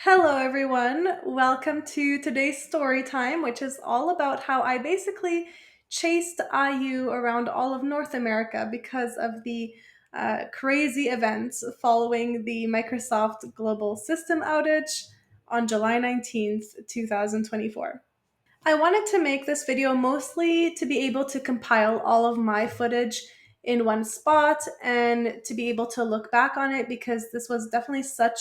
Hello, everyone. Welcome to today's story time, which is all about how I basically chased IU around all of North America because of the crazy events following the Microsoft Global System outage on July 19th, 2024. I wanted to make this video mostly to be able to compile all of my footage in one spot and to be able to look back on it because this was definitely such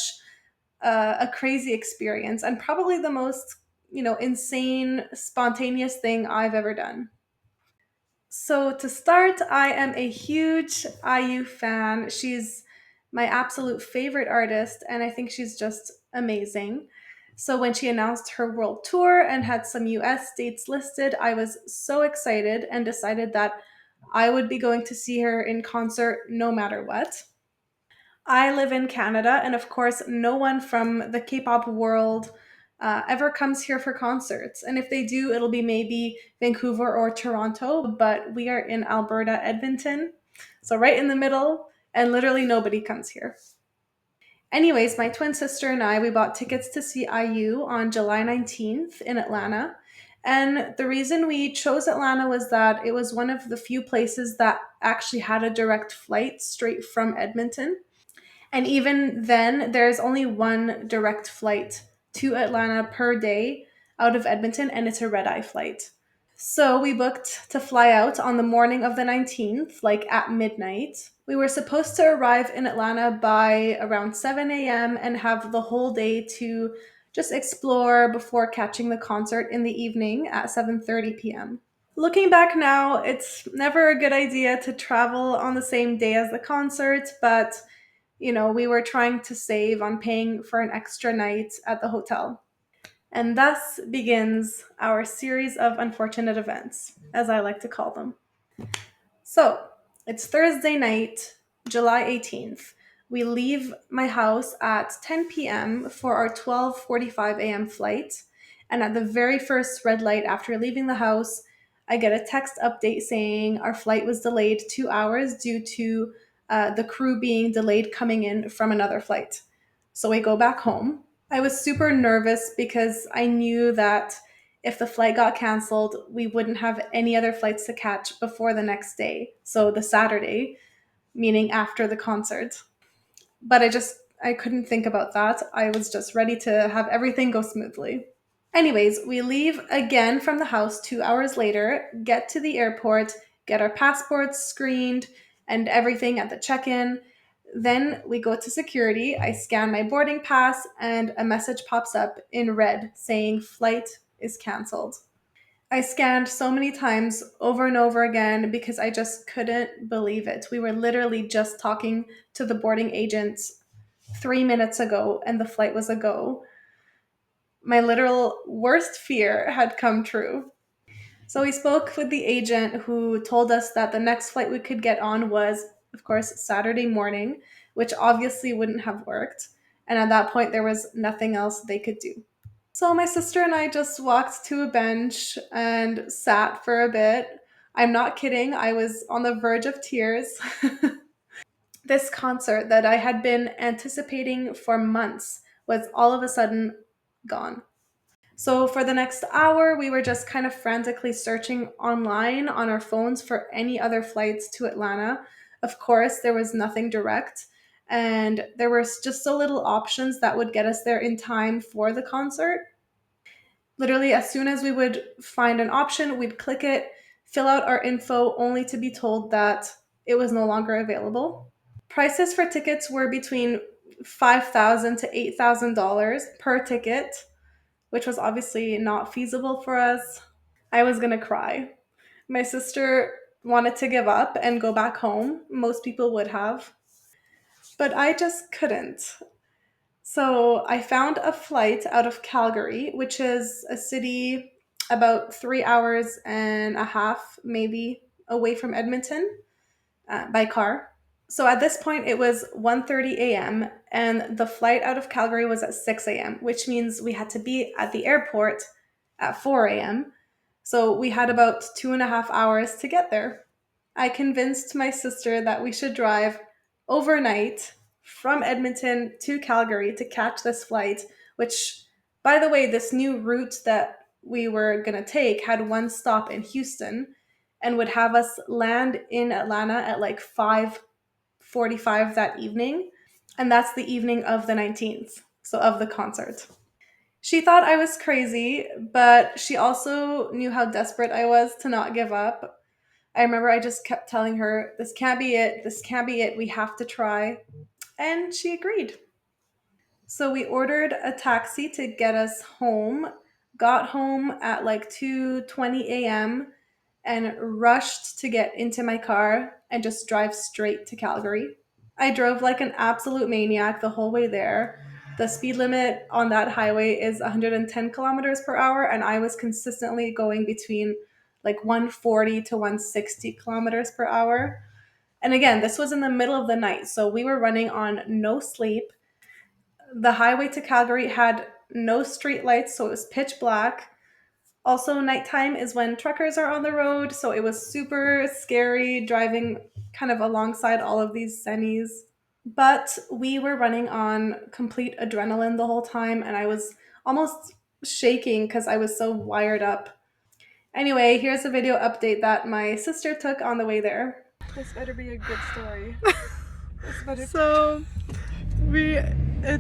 a crazy experience and probably the most, insane, spontaneous thing I've ever done. So, to start, I am a huge IU fan. She's my absolute favorite artist, and I think she's just amazing. So, when she announced her world tour and had some US dates listed, I was so excited and decided that I would be going to see her in concert no matter what. I live in Canada, and of course, no one from the K pop world ever comes here for concerts. And if they do, it'll be maybe Vancouver or Toronto, but we are in Alberta, Edmonton. So, right in the middle, and literally nobody comes here. Anyways, my twin sister and I, we bought tickets to see IU on July 19th in Atlanta. And the reason we chose Atlanta was that it was one of the few places that actually had a direct flight straight from Edmonton. And even then, there's only one direct flight to Atlanta per day out of Edmonton, and it's a red eye flight. So we booked to fly out on the morning of the 19th, like at midnight. We were supposed to arrive in Atlanta by around 7 a.m. and have the whole day to just explore before catching the concert in the evening at 7:30 p.m. Looking back now, it's never a good idea to travel on the same day as the concert, but we were trying to save on paying for an extra night at the hotel. And thus begins our series of unfortunate events, as I like to call them. So, it's Thursday night, July 18th. We leave my house at 10 p.m. for our 12:45 a.m. flight, and at the very first red light after leaving the house, I get a text update saying our flight was delayed 2 hours due to the crew being delayed coming in from another flight. So we go back home. I was super nervous because I knew that if the flight got canceled, we wouldn't have any other flights to catch before the next day. So the Saturday, meaning after the concert. But I couldn't think about that. I was just ready to have everything go smoothly. Anyways, we leave again from the house 2 hours later, get to the airport, get our passports screened and everything at the check in. Then we go to security. I scan my boarding pass, and a message pops up in red saying flight is canceled. I scanned so many times over and over again because I just couldn't believe it. We were literally just talking to the boarding agents 3 minutes ago, and the flight was a go. My literal worst fear had come true. So we spoke with the agent who told us that the next flight we could get on was, of course, Saturday morning, which obviously wouldn't have worked. And at that point, there was nothing else they could do. So my sister and I just walked to a bench and sat for a bit. I'm not kidding, I was on the verge of tears. This concert that I had been anticipating for months was all of a sudden gone. So for the next hour, we were just kind of frantically searching online on our phones for any other flights to Atlanta. Of course, there was nothing direct, and there were just so little options that would get us there in time for the concert. Literally, as soon as we would find an option, we'd click it, fill out our info, only to be told that it was no longer available. Prices for tickets were between $5,000 to $8,000 per ticket, which was obviously not feasible for us. I was gonna cry. My sister wanted to give up and go back home. Most people would have, but I just couldn't. So I found a flight out of Calgary, which is a city about 3 hours and a half, maybe, away from Edmonton by car. So at this point, it was 1:30 a.m. and the flight out of Calgary was at 6 a.m., which means we had to be at the airport at 4 a.m. So we had about 2.5 hours to get there. I convinced my sister that we should drive overnight from Edmonton to Calgary to catch this flight which, by the way, this new route that we were going to take had one stop in Houston and would have us land in Atlanta at like 5:45 that evening. And that's the evening of the 19th, so of the concert. She thought I was crazy, but she also knew how desperate I was to not give up. I remember I just kept telling her, this can't be it, this can't be it, we have to try. And she agreed. So we ordered a taxi to get us home, got home at like 2:20 a.m. and rushed to get into my car and just drive straight to Calgary. I drove like an absolute maniac the whole way there. The speed limit on that highway is 110 kilometers per hour, and I was consistently going between like 140 to 160 kilometers per hour. And again, this was in the middle of the night, so we were running on no sleep. The highway to Calgary had no street lights, so it was pitch black. Also, nighttime is when truckers are on the road, so it was super scary driving kind of alongside all of these semis. But we were running on complete adrenaline the whole time, and I was almost shaking because I was so wired up. Anyway, here's a video update that my sister took on the way there. This better be a good story. So,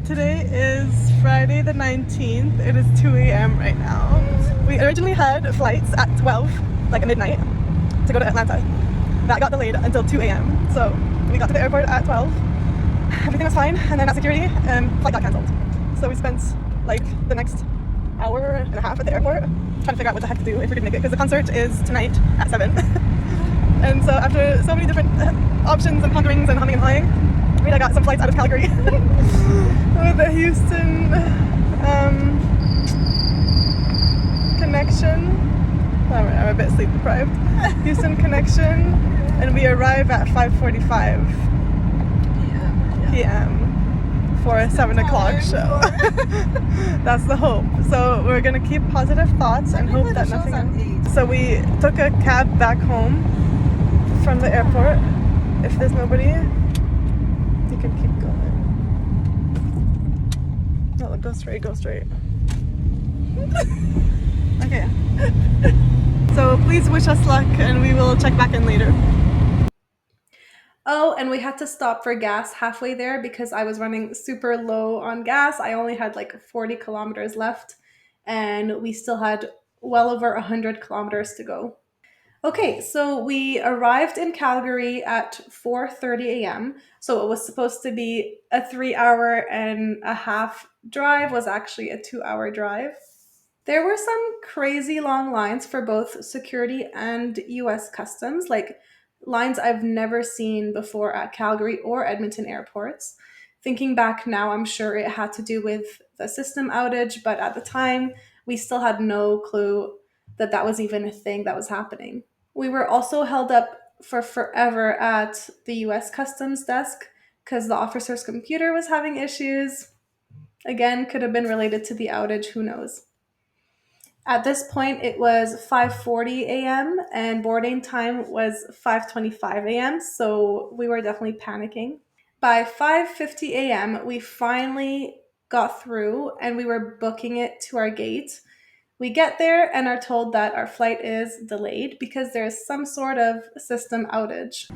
today is Friday the 19th. It is 2 a.m. right now. We originally had flights at 12, like at midnight, to go to Atlanta. That got delayed until 2 a.m. So we got to the airport at 12. Everything was fine, and then at security, flight got cancelled. So we spent like the next hour and a half at the airport trying to figure out what the heck to do if we could make it, because the concert is tonight at 7. And so after so many different options and ponderings and humming and hawing, I got some flights out of Calgary with a Houston connection. I'm a bit sleep deprived. Houston connection, and we arrive at 5:45 p.m. for a 7 o'clock show. That's the hope. So we're gonna keep positive thoughts and hope that nothing. So we took a cab back home from the airport. If there's nobody, you can keep going. No, go straight, go straight. Okay. So please wish us luck, and we will check back in later. Oh, and we had to stop for gas halfway there because I was running super low on gas. I only had like 40 kilometers left, and we still had well over 100 kilometers to go. Okay, so we arrived in Calgary at 4:30 a.m. So it was supposed to be a 3 hour and a half drive, was actually a 2 hour drive. There were some crazy long lines for both security and US customs, like lines I've never seen before at Calgary or Edmonton airports. Thinking back now, I'm sure it had to do with the system outage, but at the time, we still had no clue that that was even a thing that was happening. We were also held up for forever at the US Customs desk because the officer's computer was having issues. Again, could have been related to the outage, who knows. At this point, it was 5:40 a.m. and boarding time was 5:25 a.m., so we were definitely panicking. By 5:50 a.m., we finally got through and we were booking it to our gate. We get there and are told that our flight is delayed because there's some sort of system outage.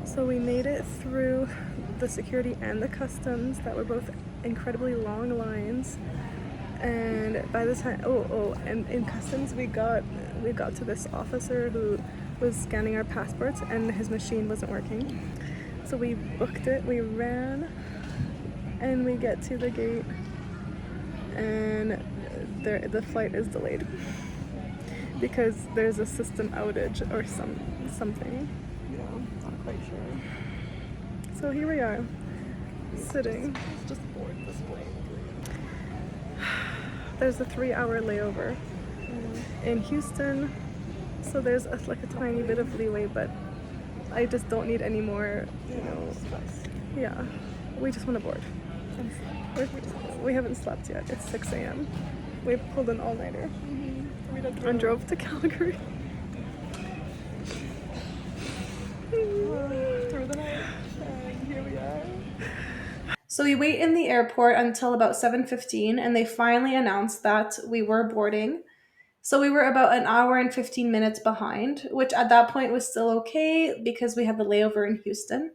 So we made it through the security and the customs that were both incredibly long lines. And by the time, and in customs we got to this officer who was scanning our passports, and his machine wasn't working. So we booked it, we ran, and we get to the gate, and the flight is delayed because there's a system outage or something. Yeah, not quite sure. So here we are, sitting. Just board this plane. There's a 3-hour layover in Houston, so there's like a tiny bit of leeway, but I just don't need any more, yeah, we just want to board. We haven't slept yet. It's 6 a.m. We pulled an all-nighter and drove to Calgary. Through the night, and here we are. So we wait in the airport until about 7:15 and they finally announced that we were boarding. So we were about an hour and 15 minutes behind, which at that point was still okay because we had the layover in Houston.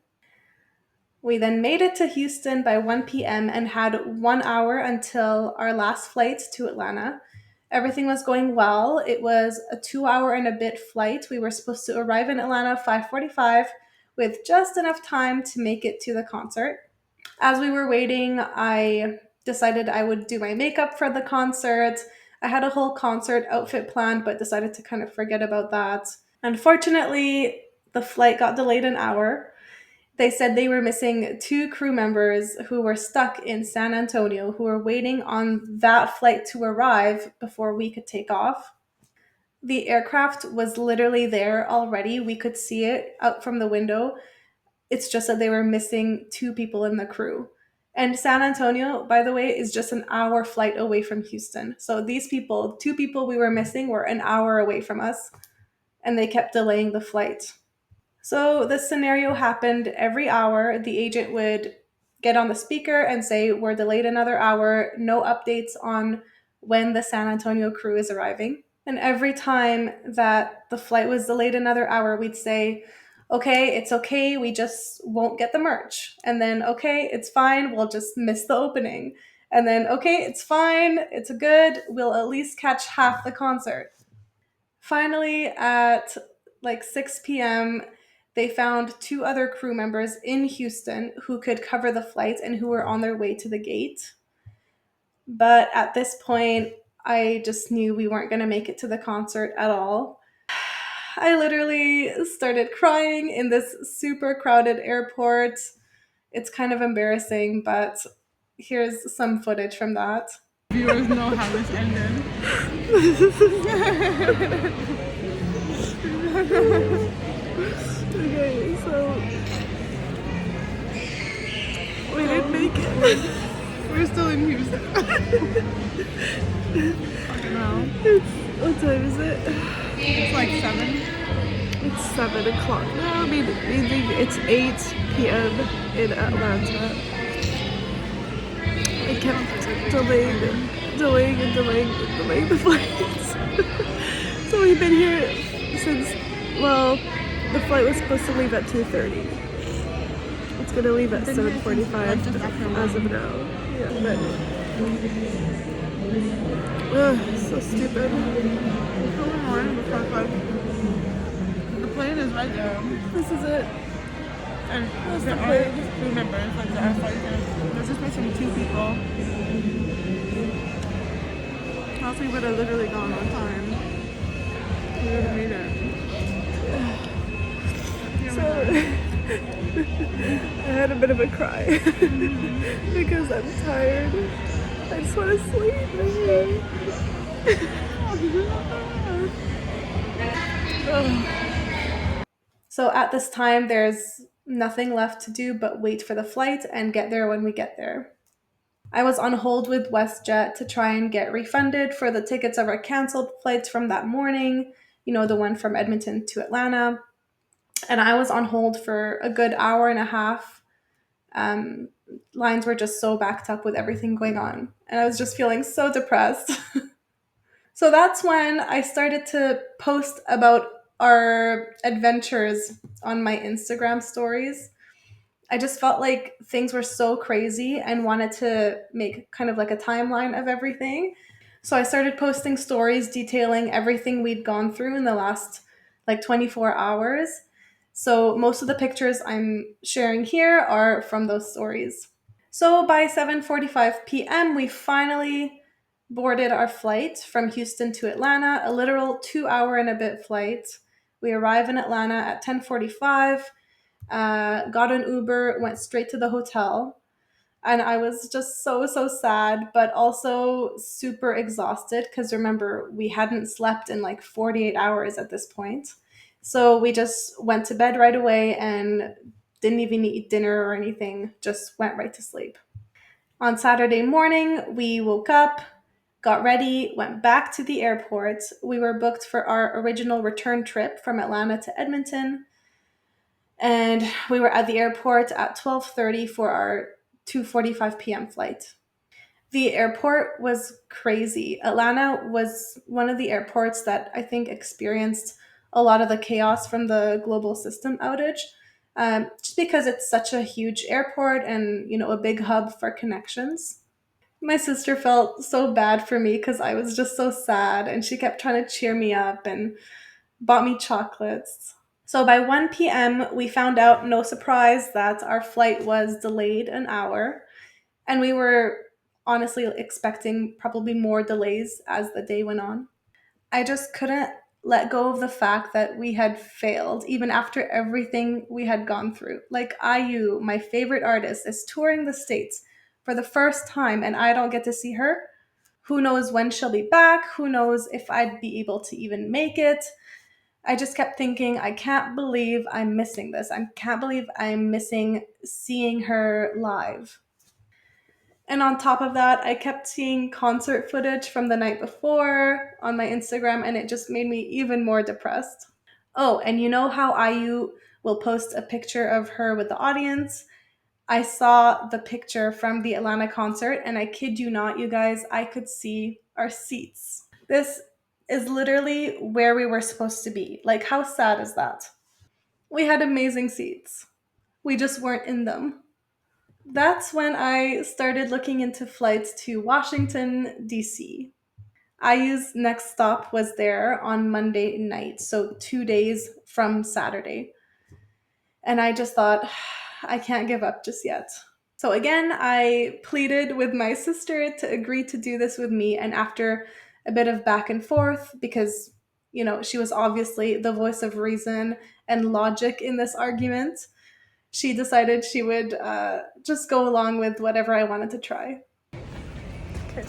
We then made it to Houston by 1 p.m. and had 1 hour until our last flight to Atlanta. Everything was going well. It was a 2 hour and a bit flight. We were supposed to arrive in Atlanta 5:45 with just enough time to make it to the concert. As we were waiting, I decided I would do my makeup for the concert. I had a whole concert outfit planned, but decided to kind of forget about that. Unfortunately, the flight got delayed an hour. They said they were missing two crew members who were stuck in San Antonio, who were waiting on that flight to arrive before we could take off. The aircraft was literally there already. We could see it out from the window. It's just that they were missing two people in the crew. And San Antonio, by the way, is just an hour flight away from Houston. So these people, two people we were missing, were an hour away from us, and they kept delaying the flight. So this scenario happened every hour. The agent would get on the speaker and say, "We're delayed another hour, no updates on when the San Antonio crew is arriving." And every time that the flight was delayed another hour, we'd say, "Okay, it's okay, we just won't get the merch." And then, "Okay, it's fine, we'll just miss the opening." And then, "Okay, it's fine, it's good, we'll at least catch half the concert." Finally, at like 6 p.m., they found two other crew members in Houston who could cover the flight and who were on their way to the gate. But at this point, I just knew we weren't going to make it to the concert at all. I literally started crying in this super crowded airport. It's kind of embarrassing, but here's some footage from that. Viewers know how this ended. Okay, so we didn't make it. We're still in Houston. No. What time is it? It's like 7. It's 7 o'clock. No, I mean, it's 8 p.m. in Atlanta. I kept delaying the flights. So we've been here since, well, the flight was supposed to leave at 2:30. It's gonna leave at 7:45 as of now. Yeah, but so stupid. The plane is right there. This is it. And there are crew members, like there are flight attendants. There's just missing 2 people. Else we would have literally gone on time. We would have made it. So I had a bit of a cry because I'm tired. I just want to sleep. So at this time, there's nothing left to do but wait for the flight and get there when we get there. I was on hold with WestJet to try and get refunded for the tickets of our canceled flights from that morning, the one from Edmonton to Atlanta. And I was on hold for a good hour and a half. Um, Lines were just so backed up with everything going on. And I was just feeling so depressed. So that's when I started to post about our adventures on my Instagram stories. I just felt like things were so crazy and wanted to make kind of like a timeline of everything. So I started posting stories detailing everything we'd gone through in the last like 24 hours. So most of the pictures I'm sharing here are from those stories. So by 7:45 p.m., we finally boarded our flight from Houston to Atlanta, a literal 2 hour and a bit flight. We arrive in Atlanta at 10:45, got an Uber, went straight to the hotel. And I was just so, so sad, but also super exhausted because remember, we hadn't slept in like 48 hours at this point. So we just went to bed right away and didn't even eat dinner or anything, just went right to sleep. On Saturday morning, we woke up, got ready, went back to the airport. We were booked for our original return trip from Atlanta to Edmonton, and we were at the airport at 12:30 for our 2:45 p.m. flight. The airport was crazy. Atlanta was one of the airports that I think experienced a lot of the chaos from the global system outage. Just because it's such a huge airport and a big hub for connections. My sister felt so bad for me because I was just so sad, and she kept trying to cheer me up and bought me chocolates. So by 1 p.m., we found out, no surprise, that our flight was delayed an hour. And we were honestly expecting probably more delays as the day went on. I just couldn't let go of the fact that we had failed, even after everything we had gone through. Like IU, my favorite artist, is touring the States for the first time, and I don't get to see her. Who knows when she'll be back? Who knows if I'd be able to even make it? I just kept thinking, I can't believe I'm missing this. I can't believe I'm missing seeing her live. And on top of that, I kept seeing concert footage from the night before on my Instagram, and it just made me even more depressed. Oh, and you know how IU will post a picture of her with the audience? I saw the picture from the Atlanta concert, and I kid you not, you guys, I could see our seats. This is literally where we were supposed to be. Like, how sad is that? We had amazing seats. We just weren't in them. That's when I started looking into flights to Washington, D.C. IU's next stop was there on Monday night, so 2 days from Saturday. And I just thought, I can't give up just yet. So again, I pleaded with my sister to agree to do this with me. And after a bit of back and forth, because, she was obviously the voice of reason and logic in this argument, she decided she would just go along with whatever I wanted to try. Okay.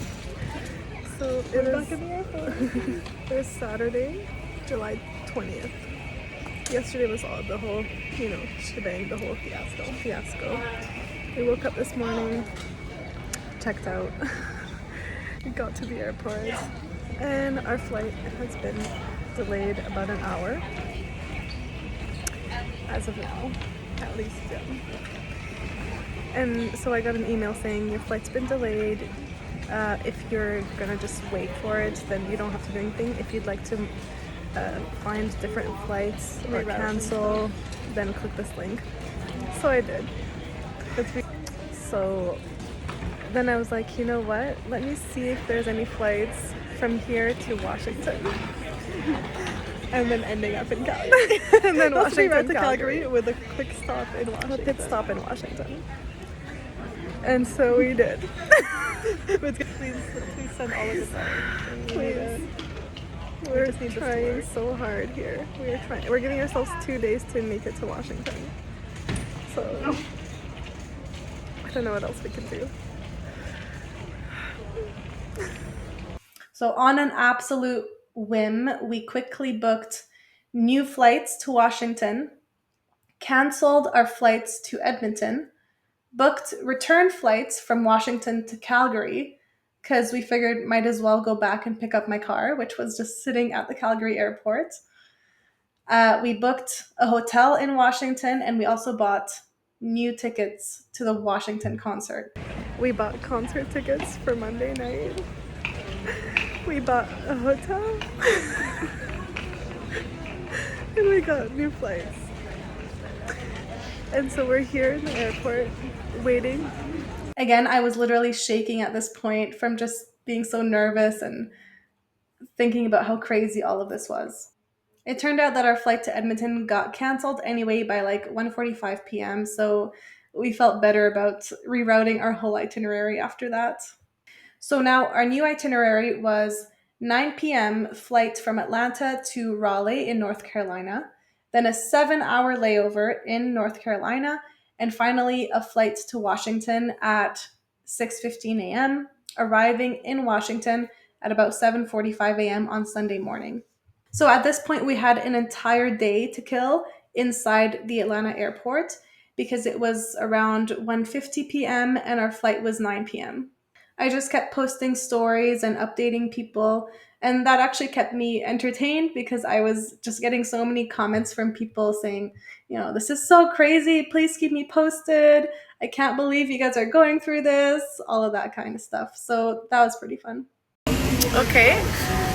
So it is. It is Saturday, July 20th. Yesterday was all the whole, shebang, the whole fiasco. We woke up this morning, checked out, we got to the airport, and our flight has been delayed about an hour. As of now, at least, yeah. And so I got an email saying your flight's been delayed. If you're gonna just wait for it, then you don't have to do anything. If you'd like to find different flights or cancel, then click this link. So I did. So then I was like, you know what? Let me see if there's any flights from here to Washington. And then ending up in Calgary. And then Washington to Calgary with a quick stop in Washington. A pit stop in Washington. And so we did. Please send all of this out. Please. We're trying so hard here. We're giving ourselves 2 days to make it to Washington. So I don't know what else we can do. So, on an absolute whim, we quickly booked new flights to Washington, canceled our flights to Edmonton, booked return flights from Washington to Calgary because we figured might as well go back and pick up my car, which was just sitting at the Calgary airport. We booked a hotel in Washington, and we also bought new tickets to the Washington concert. We bought concert tickets for Monday night. We bought a hotel. And we got new flights. And so we're here in the airport waiting. Again, I was literally shaking at this point from just being so nervous and thinking about how crazy all of this was. It turned out that our flight to Edmonton got canceled anyway by like 1:45 p.m., so we felt better about rerouting our whole itinerary after that. So now our new itinerary was 9 p.m. flight from Atlanta to Raleigh in North Carolina, then a 7-hour layover in North Carolina, and finally a flight to Washington at 6:15 a.m., arriving in Washington at about 7:45 a.m. on Sunday morning. So at this point, we had an entire day to kill inside the Atlanta airport because it was around 1:50 p.m. and our flight was 9 p.m. I just kept posting stories and updating people, and that actually kept me entertained because I was just getting so many comments from people saying, this is so crazy, please keep me posted. I can't believe you guys are going through this, all of that kind of stuff. So that was pretty fun. Okay,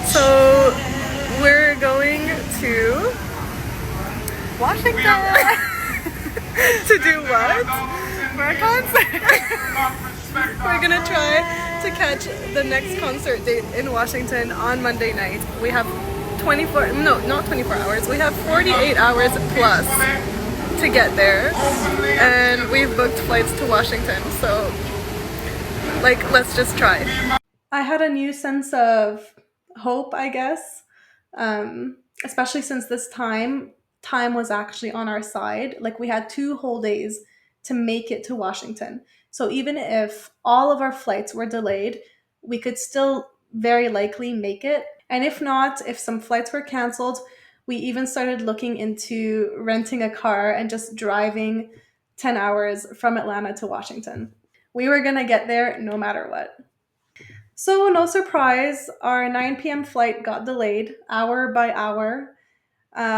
so we're going to Washington to do what? For a concert. We're gonna try to catch the next concert date in Washington on Monday night. We have 24, no, not 24 hours. We have 48 hours plus to get there, and we've booked flights to Washington. So, like, let's just try. I had a new sense of hope, I guess, especially since this time was actually on our side. Like we had 2 whole days to make it to Washington. So even if all of our flights were delayed, we could still very likely make it. And if not, if some flights were canceled, we even started looking into renting a car and just driving 10 hours from Atlanta to Washington. We were going to get there no matter what. So, no surprise, our 9 p.m. flight got delayed hour by hour.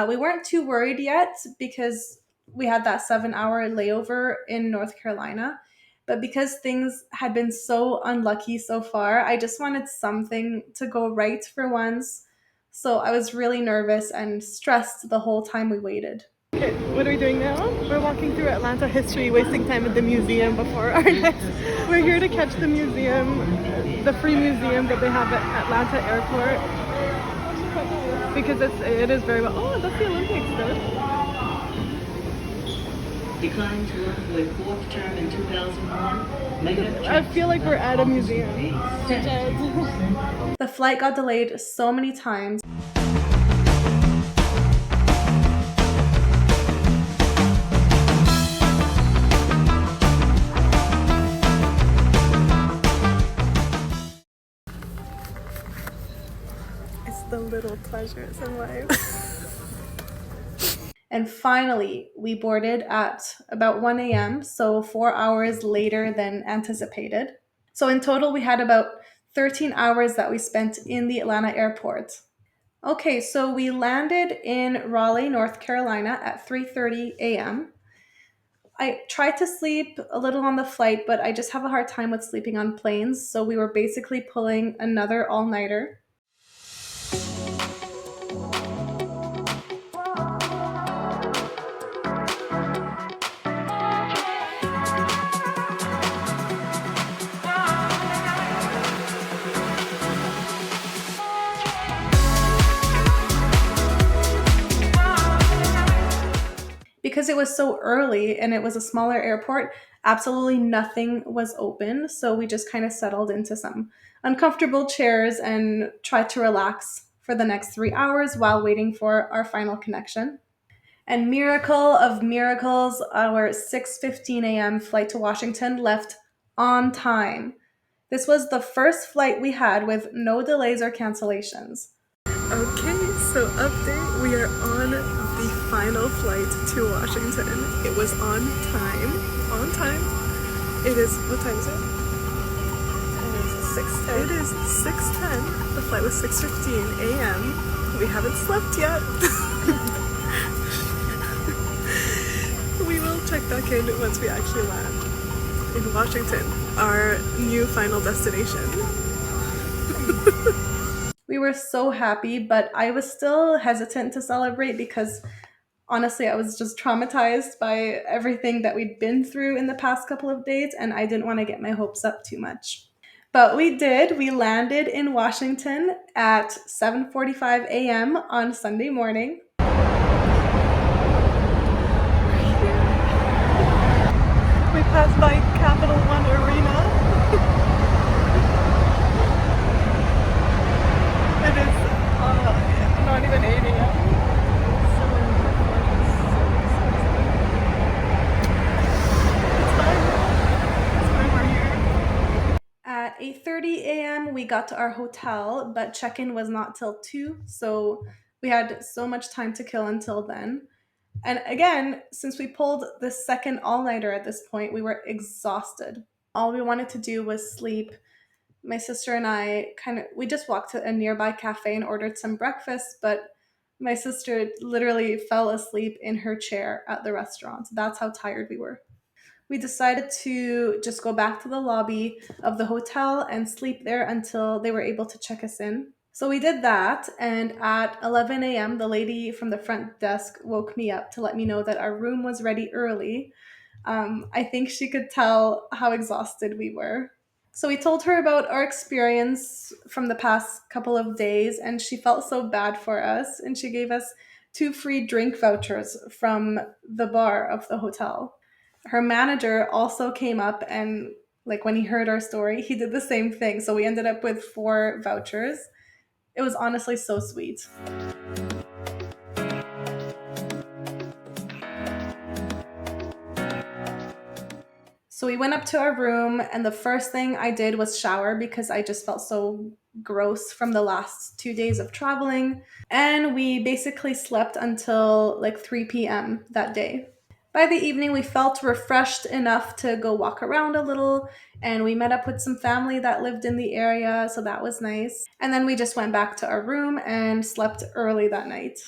We weren't too worried yet because we had that 7 hour layover in North Carolina. But because things had been so unlucky so far, I just wanted something to go right for once. So I was really nervous and stressed the whole time we waited. Okay, what are we doing now? We're walking through Atlanta history, wasting time at the museum before our next. We're here to catch the museum, the free museum that they have at Atlanta Airport, because it is very well. Oh, that's the Olympics, though. Declined to avoid fourth term in 2001. I feel like we're at a museum. The flight got delayed so many times. It's the little pleasures in life. And finally, we boarded at about 1 a.m., so 4 hours later than anticipated. So in total, we had about 13 hours that we spent in the Atlanta airport. Okay, so we landed in Raleigh, North Carolina at 3:30 a.m. I tried to sleep a little on the flight, but I just have a hard time with sleeping on planes, so we were basically pulling another all-nighter. Because it was so early and it was a smaller airport, absolutely nothing was open. So we just kind of settled into some uncomfortable chairs and tried to relax for the next 3 hours while waiting for our final connection. And miracle of miracles, our 6:15 a.m. flight to Washington left on time. This was the first flight we had with no delays or cancellations. Okay, so update. We are on the final flight to Washington. It was on time. On time. It is, what time is it? It is 6:10. It is 6:10. The flight was 6:15 a.m. We haven't slept yet. We will check back in once we actually land in Washington, our new final destination. We were so happy, but I was still hesitant to celebrate because honestly, I was just traumatized by everything that we'd been through in the past couple of days, and I didn't want to get my hopes up too much. But we did. We landed in Washington at 7:45 a.m. on Sunday morning. We passed by Capital One Arena. It is not even 8 a.m. It's fine. It's fine, we're here. At 8:30 a.m., we got to our hotel, but check-in was not till 2, so we had so much time to kill until then. And again, since we pulled the second all-nighter at this point, we were exhausted. All we wanted to do was sleep. My sister and I we just walked to a nearby cafe and ordered some breakfast, but my sister literally fell asleep in her chair at the restaurant. That's how tired we were. we decided to just go back to the lobby of the hotel and sleep there until they were able to check us in. So we did that, and at 11 a.m., the lady from the front desk woke me up to let me know that our room was ready early. I think she could tell how exhausted we were. So we told her about our experience from the past couple of days, and she felt so bad for us, and she gave us two free drink vouchers from the bar of the hotel. Her manager also came up and, like, when he heard our story, he did the same thing. So we ended up with four vouchers. It was honestly so sweet. So we went up to our room, and the first thing I did was shower because I just felt so gross from the last 2 days of traveling. And we basically slept until like 3 p.m. that day. By the evening, we felt refreshed enough to go walk around a little, and we met up with some family that lived in the area, so that was nice. And then we just went back to our room and slept early that night.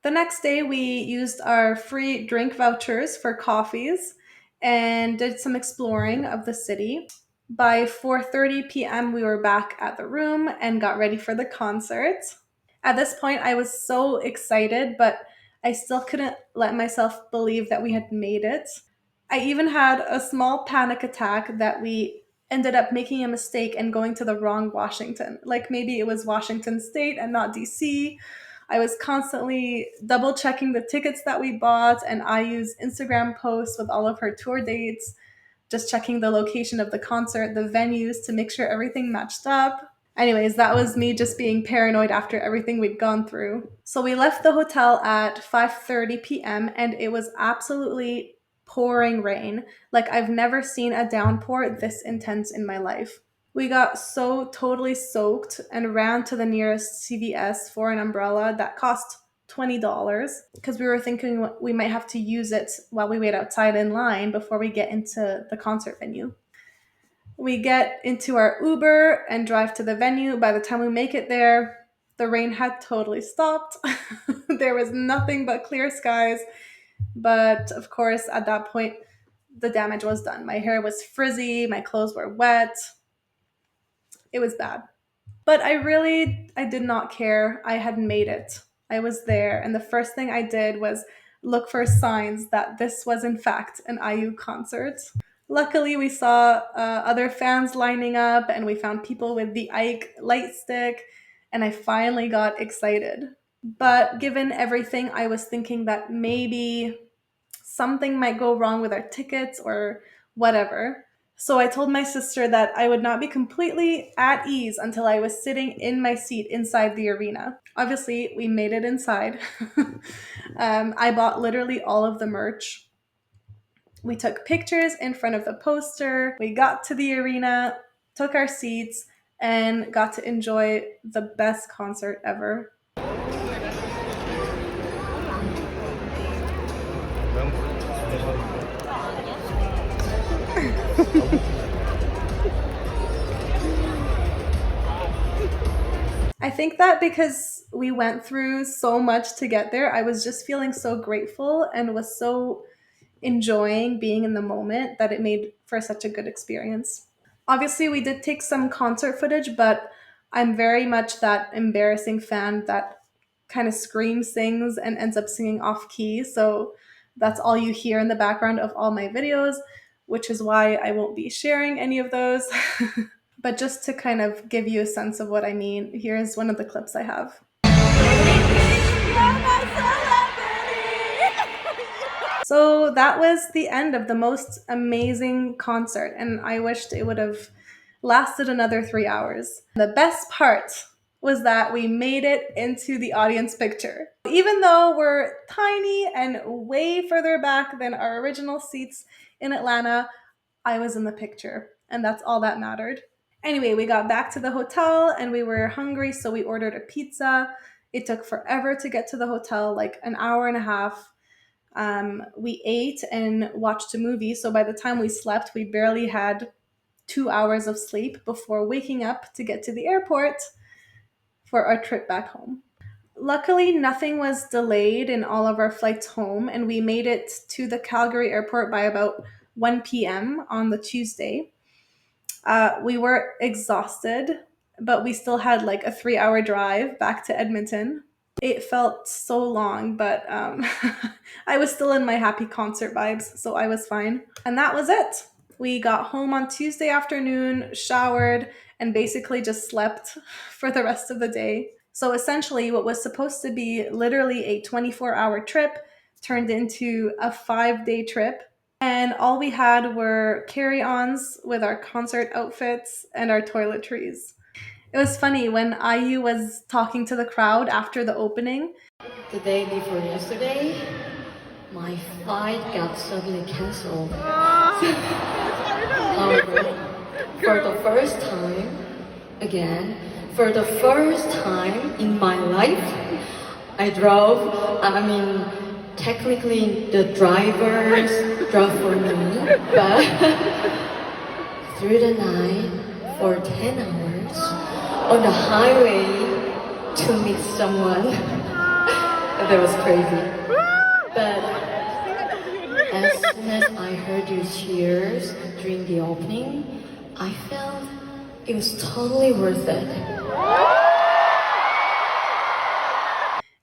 The next day, we used our free drink vouchers for coffees and did some exploring of the city. By 4:30 p.m., we were back at the room and got ready for the concert. At this point, I was so excited, but I still couldn't let myself believe that we had made it. I even had a small panic attack that we ended up making a mistake and going to the wrong Washington. Like maybe it was Washington State and not DC. I was constantly double checking the tickets that we bought, and I used Instagram posts with all of her tour dates, just checking the location of the concert, the venues to make sure everything matched up. Anyways, that was me just being paranoid after everything we'd gone through. So we left the hotel at 5:30 p.m. and it was absolutely pouring rain. Like I've never seen a downpour this intense in my life. We got so totally soaked and ran to the nearest CVS for an umbrella that cost $20 because we were thinking we might have to use it while we wait outside in line before we get into the concert venue. We get into our Uber and drive to the venue. By the time we make it there, the rain had totally stopped. There was nothing but clear skies. But of course, at that point, the damage was done. My hair was frizzy, my clothes were wet. It was bad. But I did not care. I had made it. I was there, and the first thing I did was look for signs that this was in fact an IU concert. Luckily, we saw other fans lining up, and we found people with the Ike light stick, and I finally got excited. But given everything, I was thinking that maybe something might go wrong with our tickets or whatever. So I told my sister that I would not be completely at ease until I was sitting in my seat inside the arena. Obviously, we made it inside. I bought literally all of the merch. We took pictures in front of the poster. We got to the arena, took our seats, and got to enjoy the best concert ever. I think that because we went through so much to get there, I was just feeling so grateful and was so enjoying being in the moment that it made for such a good experience. Obviously, we did take some concert footage, but I'm very much that embarrassing fan that kind of screams, sings, and ends up singing off key. So that's all you hear in the background of all my videos, which is why I won't be sharing any of those. But just to kind of give you a sense of what I mean, here's one of the clips I have. So that was the end of the most amazing concert, and I wished it would have lasted another 3 hours. The best part was that we made it into the audience picture. Even though we're tiny and way further back than our original seats in Atlanta, I was in the picture, and that's all that mattered. Anyway, we got back to the hotel and we were hungry, so we ordered a pizza. It took forever to get to the hotel, like an hour and a half. We ate and watched a movie, so by the time we slept, we barely had 2 hours of sleep before waking up to get to the airport for our trip back home. Luckily, nothing was delayed in all of our flights home, and we made it to the Calgary airport by about 1 p.m. on the Tuesday. We were exhausted, but we still had like a 3 hour drive back to Edmonton. It felt so long, but I was still in my happy concert vibes, so I was fine. And that was it. We got home on Tuesday afternoon, showered, and basically just slept for the rest of the day. So essentially, what was supposed to be literally a 24-hour trip turned into a 5 day trip. And all we had were carry ons with our concert outfits and our toiletries. It was funny when IU was talking to the crowd after the opening. The day before yesterday, my flight got suddenly cancelled. However, for the first time, again, for the first time in my life, I drove. Technically the drivers drove for me, but through the night for 10 hours on the highway to meet someone. That was crazy. But as soon as I heard your cheers during the opening, I felt it was totally worth it.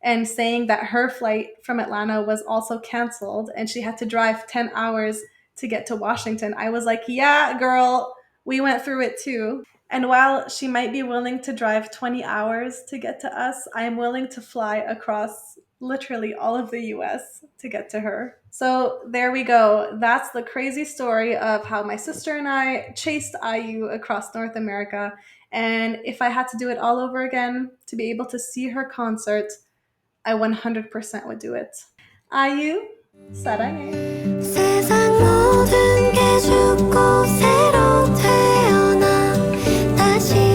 And saying that her flight from Atlanta was also canceled and she had to drive 10 hours to get to Washington. I was like, yeah, girl, we went through it too. And while she might be willing to drive 20 hours to get to us, I am willing to fly across literally all of the US to get to her. So there we go. That's the crazy story of how my sister and I chased IU across North America. And if I had to do it all over again to be able to see her concert, I 100% would do it. IU, 사랑해. 세상 모든 게 죽고 새로 태어나 다시